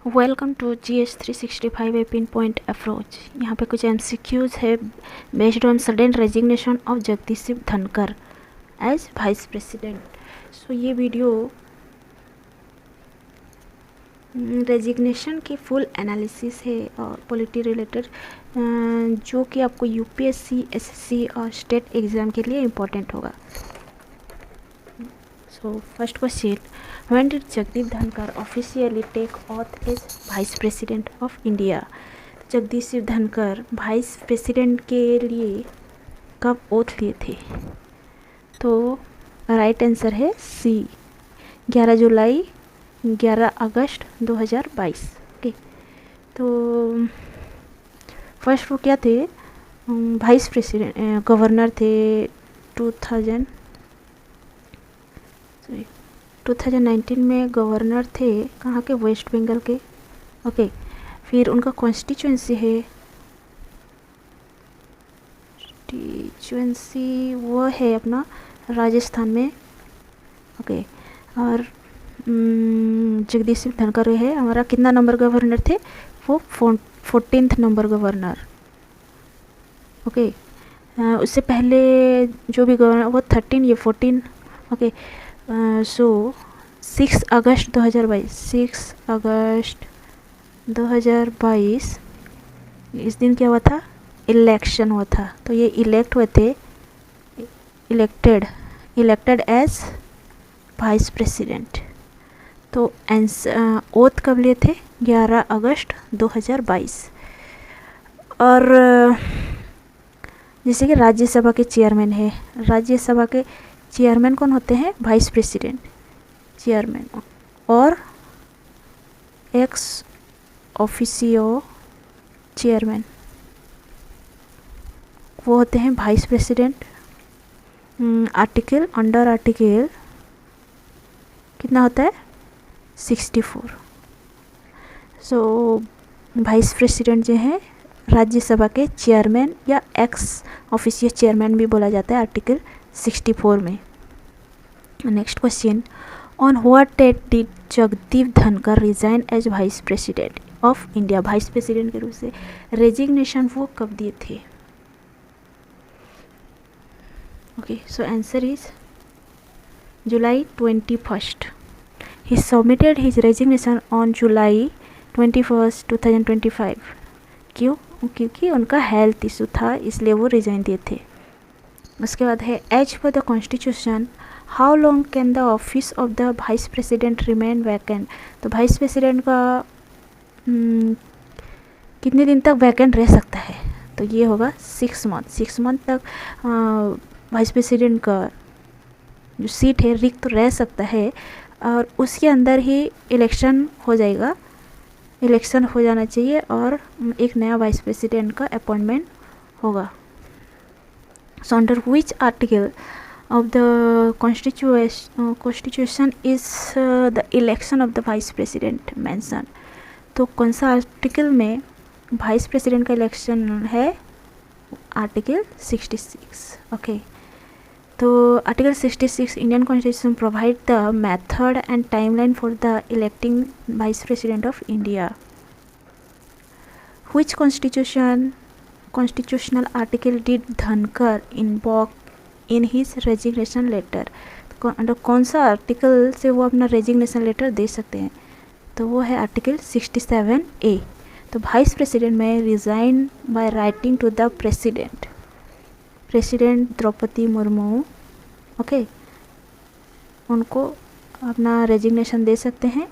Welcome to GS 365 a pin point approach. यहाँ पे कुछ MCQs है based on sudden resignation of Jagdish Dhankhar as vice president. So ये video resignation की full analysis है और पॉलिटी रिलेटेड जो कि आपको UPSC, SSC और स्टेट एग्ज़ाम के लिए इम्पोर्टेंट होगा। So first question, when did Jagdeep Dhankhar officially take oath as vice president of India? Jagdish Dhankhar vice president के लिए कब ओथ लिए थे? तो राइट आंसर है सी, 11 जुलाई 11 अगस्त 2022। ओके, तो फर्स्ट वो क्या थे? वाइस प्रेसिडेंट गवर्नर थे 2019 में गवर्नर थे कहाँ के? वेस्ट बंगाल के। ओके, फिर उनका कॉन्स्टिट्यूंसी वो है अपना राजस्थान में। ओके, और जगदीश धनखड़ है हमारा कितना नंबर गवर्नर थे? वो 14th नंबर गवर्नर। ओके, उससे पहले जो भी गवर्नर वो 13, ये 14। ओके, सो 6 अगस्त 2022 इस दिन क्या हुआ था? इलेक्शन हुआ था। तो ये इलेक्ट हुए थे, इलेक्टेड एज वाइस प्रेसिडेंट। तो ओथ कब लिए थे? 11 अगस्त 2022। और जैसे कि राज्यसभा के चेयरमैन है, राज्यसभा के चेयरमैन कौन होते हैं? Vice president chairman. और एक्स ऑफिसियो चेयरमैन वो होते हैं वाइस प्रेसिडेंट। अंडर आर्टिकल कितना होता है? 64। सो वाइस प्रेसिडेंट जो है राज्यसभा के चेयरमैन या एक्स ऑफिसियो चेयरमैन भी बोला जाता है आर्टिकल 64 में। Next question, on what date did Jagdeep Dhankhar resign as vice president of India? Vice president के रूप से रेजिग्नेशन वो कब दिए थे? Okay, so answer is July 21st। He submitted his resignation on July 21st 2025। क्यों? क्योंकि उनका हेल्थ इशू था, इसलिए वो रिजाइन दिए थे। उसके बाद है as per the constitution how long can the office of the vice president remain vacant? तो वाइस प्रेसिडेंट का कितने दिन तक वैकेंट रह सकता है? तो ये होगा 6 मंथ। 6 मंथ तक वाइस प्रेसिडेंट का जो सीट है रिक्त रह सकता है और उसके अंदर ही इलेक्शन हो जाएगा, इलेक्शन हो जाना चाहिए और एक नया वाइस प्रेसिडेंट का अपॉइंटमेंट होगा। So under which article of the constitution is the election of the vice president mentioned? तो कौन सा आर्टिकल में वाइस प्रेसिडेंट का इलेक्शन है? आर्टिकल 66। ओके, तो article 66 Indian constitution provide the method and timeline for the electing vice president of India. Which constitutional article did Dhankhar invoke in his resignation letter? Under कौन सा article से वो अपना resignation letter दे सकते हैं? तो वो है आर्टिकल 67A। तो vice president may resign by writing to the president Droupadi Murmu. Okay, उनको अपना रेजिग्नेशन दे सकते हैं।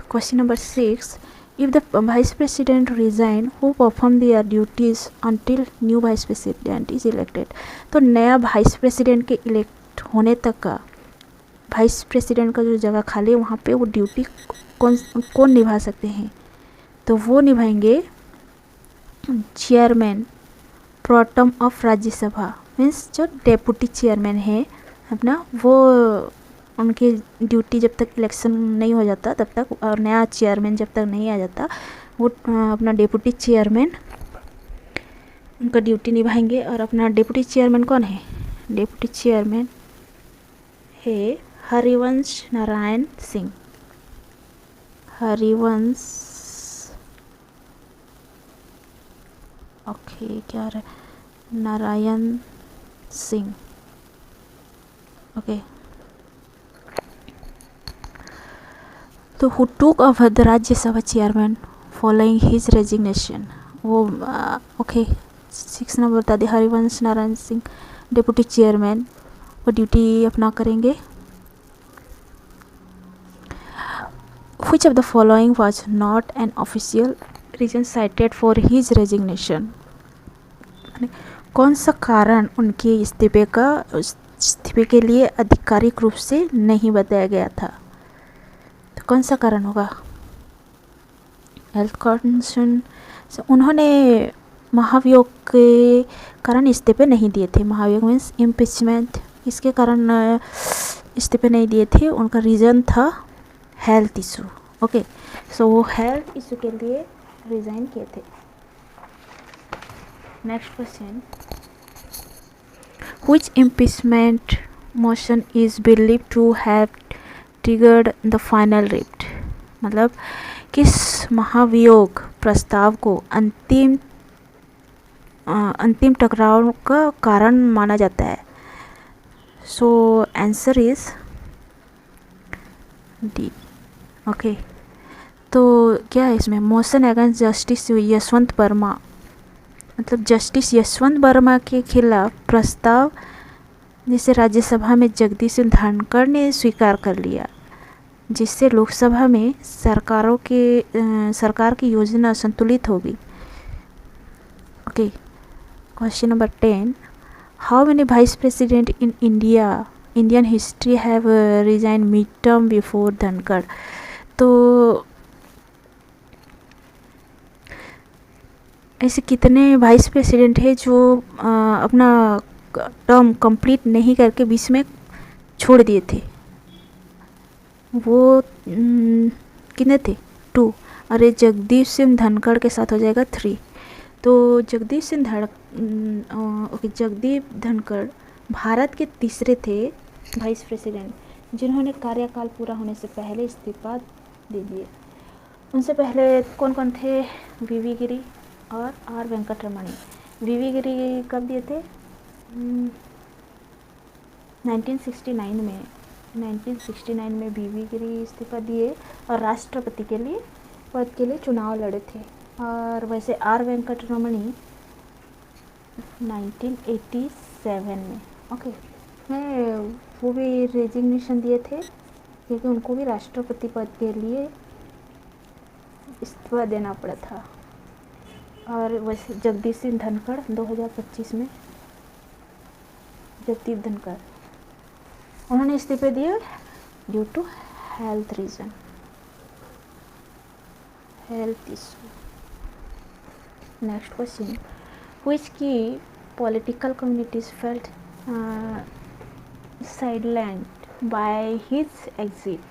Question number 6, if the vice president resign who perform their duties until new vice president is elected? तो नया वाइस प्रेसिडेंट के elect होने तक का वाइस प्रेसिडेंट का जो जगह खाली है वहाँ पे वो ड्यूटी कौन निभा सकते हैं? तो वो निभाएंगे chairman pro tem of Rajya Sabha, means जो डेप्यूटी चेयरमैन है अपना, वो उनकी ड्यूटी जब तक इलेक्शन नहीं हो जाता तब तक और नया चेयरमैन जब तक नहीं आ जाता वो अपना डेप्यूटी चेयरमैन उनका ड्यूटी निभाएंगे। और अपना डेप्यूटी चेयरमैन कौन है? डेप्यूटी चेयरमैन है हरिवंश नारायण सिंह। हरिवंश, ओके क्या रहा, नारायण सिंह, ओके। तो who took over the Rajya Sabha chairman following his resignation, वो ओके 6 नंबर बता दे, हरिवंश नारायण सिंह डिप्टी चेयरमैन वो ड्यूटी अपना करेंगे। Which of the following was not an official reason cited for his resignation? कौन सा कारण उनके इस्तीफे के लिए आधिकारिक रूप से नहीं बताया गया था? तो कौन सा कारण होगा? हेल्थ कंसर्न, उन्होंने महाभियोग के कारण इस्तीफे नहीं दिए थे। महाभियोग मीन्स इम्पीचमेंट, इसके कारण इस्तीफे नहीं दिए थे। उनका रीज़न था हेल्थ इशू, ओके। सो वो हेल्थ इशू के लिए रिज़ाइन किए थे। Next question, which impeachment motion is believed to have triggered the final rift, मतलब किस महाभियोग प्रस्ताव को अंतिम टकराव का कारण माना जाता है? So answer is D, okay. तो क्या है इसमें, motion against justice Yashwant Verma, मतलब जस्टिस यशवंत वर्मा के खिलाफ प्रस्ताव जिसे राज्यसभा में जगदीश सिंह धनखड़ ने स्वीकार कर लिया, जिससे लोकसभा में सरकार की योजना संतुलित होगी, okay. Question number 10, how many vice president in Indian history have resign mid term before Dhankhar? तो ऐसे कितने वाइस प्रेसिडेंट है जो अपना टर्म कंप्लीट नहीं करके बीच में छोड़ दिए थे? वो कितने थे? 2। अरे जगदीश सिंह धनखड़ के साथ हो जाएगा 3। तो जगदीप धनखड़ भारत के तीसरे थे वाइस प्रेसिडेंट जिन्होंने कार्यकाल पूरा होने से पहले इस्तीफा दे दिए। उनसे पहले कौन कौन थे? वीवी गिरी और आर वेंकटरमणी। वीवी गिरी कब दिए थे? 1969 में वीवी गिरी इस्तीफा दिए और राष्ट्रपति के लिए पद के लिए चुनाव लड़े थे। और वैसे आर वेंकटरमणी 1987 में, ओके, मैं वो भी रेजिग्नेशन दिए थे क्योंकि उनको भी राष्ट्रपति पद के लिए इस्तीफा देना पड़ा था। और वैसे जगदीश सिंह धनखड़ 2025 में, जगदीप धनखड़ उन्होंने इस्तीफे दिए due to health reason, health issue. Next question, which key political communities felt sidelined by his exit?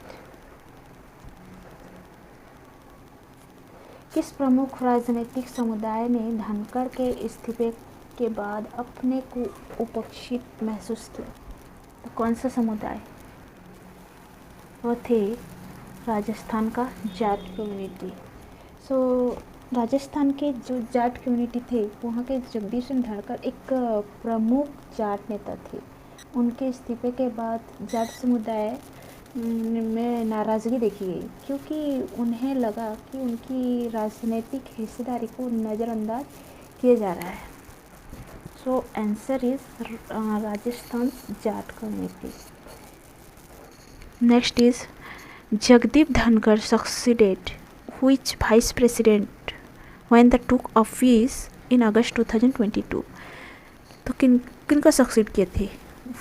किस प्रमुख राजनीतिक समुदाय ने धनखड़ के इस्तीफे के बाद अपने को उपेक्षित महसूस किया? तो कौन सा समुदाय? वो थे राजस्थान का जाट कम्युनिटी। सो राजस्थान के जो जाट कम्युनिटी थे वहाँ के जगदीश सिंह धनखड़ एक प्रमुख जाट नेता थे। उनके इस्तीफे के बाद जाट समुदाय में नाराज़गी देखी गई क्योंकि उन्हें लगा कि उनकी राजनीतिक हिस्सेदारी को नज़रअंदाज किया जा रहा है। So answer is Rajasthan Jat community. Next is Jagdeep Dhankhar succeeded which vice president when the took office in August 2022? तो किनका सक्सीड किए थे?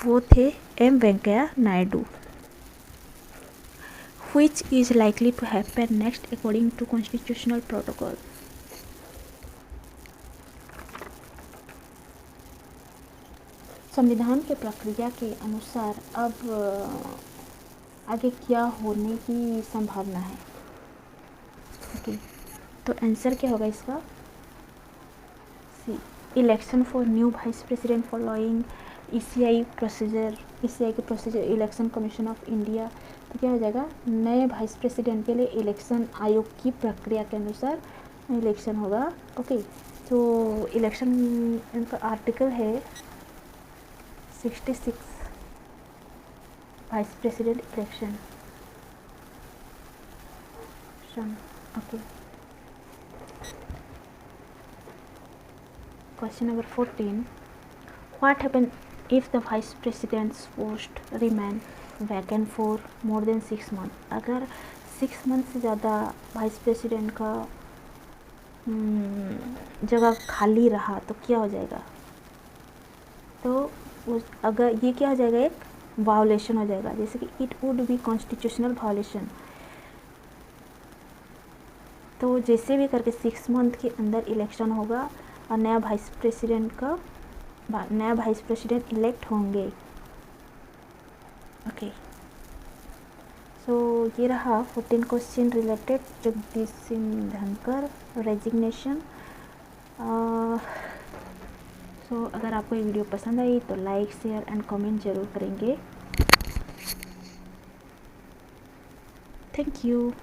वो थे M Venkaiah Naidu. Which is likely to happen next according to constitutional protocol? संविधान के प्रक्रिया के अनुसार अब आगे क्या होने की संभावना है? ओके, तो आंसर क्या होगा इसका? C, election for new vice president following ECI के procedure election commission of India, तो क्या हो जाएगा, नए वाइस प्रेसिडेंट के लिए इलेक्शन आयोग की प्रक्रिया के अनुसार इलेक्शन होगा। ओके, तो इलेक्शन इनका आर्टिकल है 66, vice president election. Okay, question number 14, what happen if the vice president's post remain vacant for more than 6 month? अगर 6 मंथ से ज़्यादा वाइस प्रेसिडेंट का जगह खाली रहा तो क्या हो जाएगा? तो अगर ये क्या हो जाएगा, एक वायोलेशन हो जाएगा, जैसे कि it would be constitutional violation. तो जैसे भी करके 6 मंथ के अंदर इलेक्शन होगा और नया वाइस प्रेसिडेंट इलेक्ट होंगे। ओके, सो ये रहा 14 question related Jagdish Singh Dhankhar resignation. So अगर आपको ये वीडियो पसंद आई तो लाइक, शेयर एंड कमेंट जरूर करेंगे। Thank you.